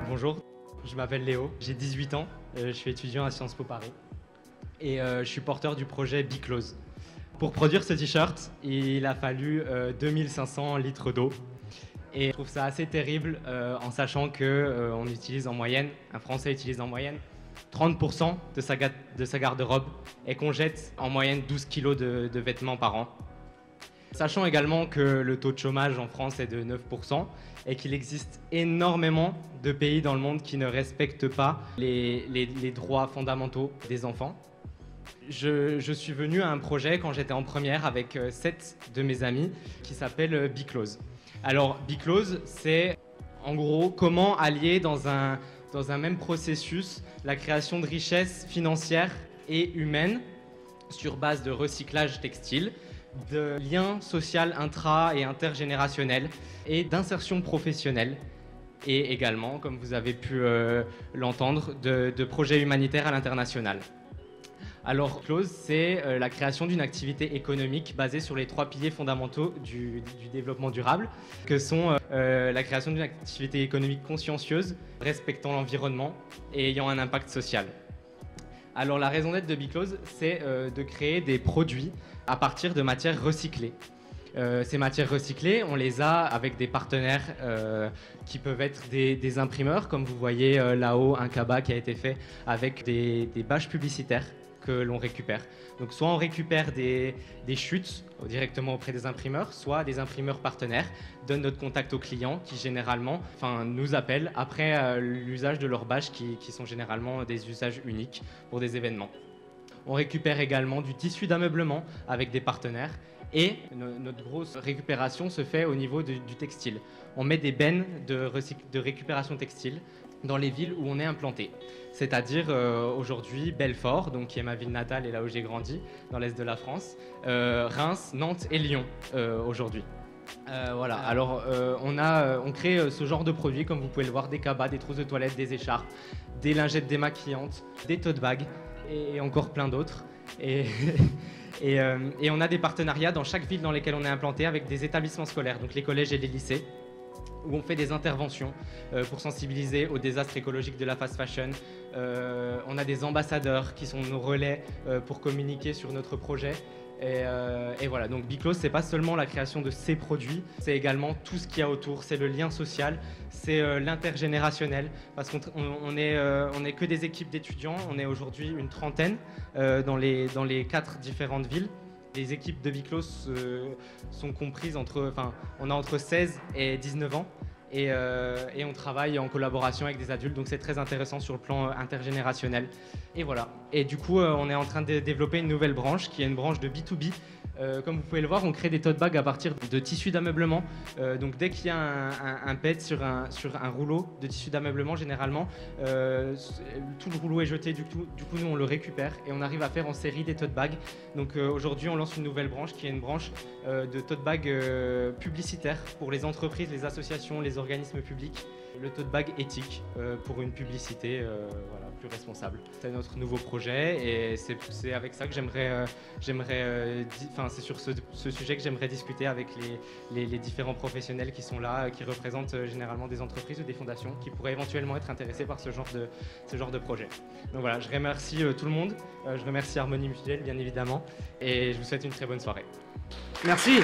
Bonjour, je m'appelle Léo, j'ai 18 ans, je suis étudiant à Sciences Po Paris et je suis porteur du projet Biclose. Pour produire ce t-shirt, il a fallu 2500 litres d'eau et je trouve ça assez terrible en sachant qu'on utilise en moyenne, un Français utilise en moyenne 30% de sa garde-robe et qu'on jette en moyenne 12 kg de vêtements par an. Sachant également que le taux de chômage en France est de 9% et qu'il existe énormément de pays dans le monde qui ne respectent pas les droits fondamentaux des enfants. Je suis venu à un projet quand j'étais en première avec 7 de mes amis qui s'appelle Biclose. Alors Biclose, c'est en gros comment allier dans un même processus la création de richesses financières et humaines sur base de recyclage textile, de liens sociaux intra- et intergénérationnels et d'insertion professionnelle et également, comme vous avez pu l'entendre, de projets humanitaires à l'international. Alors, Biclose, c'est la création d'une activité économique basée sur les 3 piliers fondamentaux du développement durable, que sont la création d'une activité économique consciencieuse, respectant l'environnement et ayant un impact social. Alors, la raison d'être de Biclose, c'est de créer des produits à partir de matières recyclées. Ces matières recyclées, on les a avec des partenaires qui peuvent être des imprimeurs, comme vous voyez là-haut, un cabas qui a été fait avec des bâches publicitaires que l'on récupère. Donc soit on récupère des chutes directement auprès des imprimeurs, soit des imprimeurs partenaires donnent notre contact aux clients qui généralement nous appellent après l'usage de leurs bâches qui sont généralement des usages uniques pour des événements. On récupère également du tissu d'ameublement avec des partenaires et notre grosse récupération se fait au niveau du textile. On met des bennes de récupération textile dans les villes où on est implanté. C'est-à-dire aujourd'hui Belfort, donc qui est ma ville natale et là où j'ai grandi, dans l'est de la France, Reims, Nantes et Lyon aujourd'hui. Voilà, alors on crée ce genre de produits, comme vous pouvez le voir, des cabas, des trousses de toilette, des écharpes, des lingettes démaquillantes, des tote bags et encore plein d'autres. Et on a des partenariats dans chaque ville dans lesquelles on est implanté avec des établissements scolaires, donc les collèges et les lycées, où on fait des interventions pour sensibiliser au désastre écologique de la fast fashion. On a des ambassadeurs qui sont nos relais pour communiquer sur notre projet. Et voilà, donc Biclose, c'est pas seulement la création de ces produits, c'est également tout ce qu'il y a autour, c'est le lien social, c'est l'intergénérationnel, parce qu'on est que des équipes d'étudiants, on est aujourd'hui une trentaine dans les 4 différentes villes. Les équipes de Biclose sont comprises on a entre 16 et 19 ans et on travaille en collaboration avec des adultes, donc c'est très intéressant sur le plan intergénérationnel. Et voilà. Et du coup, on est en train de développer une nouvelle branche qui est une branche de B2B. Comme vous pouvez le voir, on crée des tote bags à partir de tissus d'ameublement. Donc dès qu'il y a un PET sur un rouleau de tissu d'ameublement, généralement, tout le rouleau est jeté. Du coup, nous, on le récupère et on arrive à faire en série des tote bags. Donc aujourd'hui, on lance une nouvelle branche qui est une branche de tote bags publicitaires pour les entreprises, les associations, les organismes publics. Le tote bag éthique pour une publicité voilà, plus responsable. C'est notre nouveau projet et c'est avec ça que c'est sur ce sujet que j'aimerais discuter avec les différents professionnels qui sont là, qui représentent généralement des entreprises ou des fondations qui pourraient éventuellement être intéressés par ce genre de projet. Donc voilà, je remercie tout le monde, je remercie Harmonie Mutuelle bien évidemment et je vous souhaite une très bonne soirée. Merci.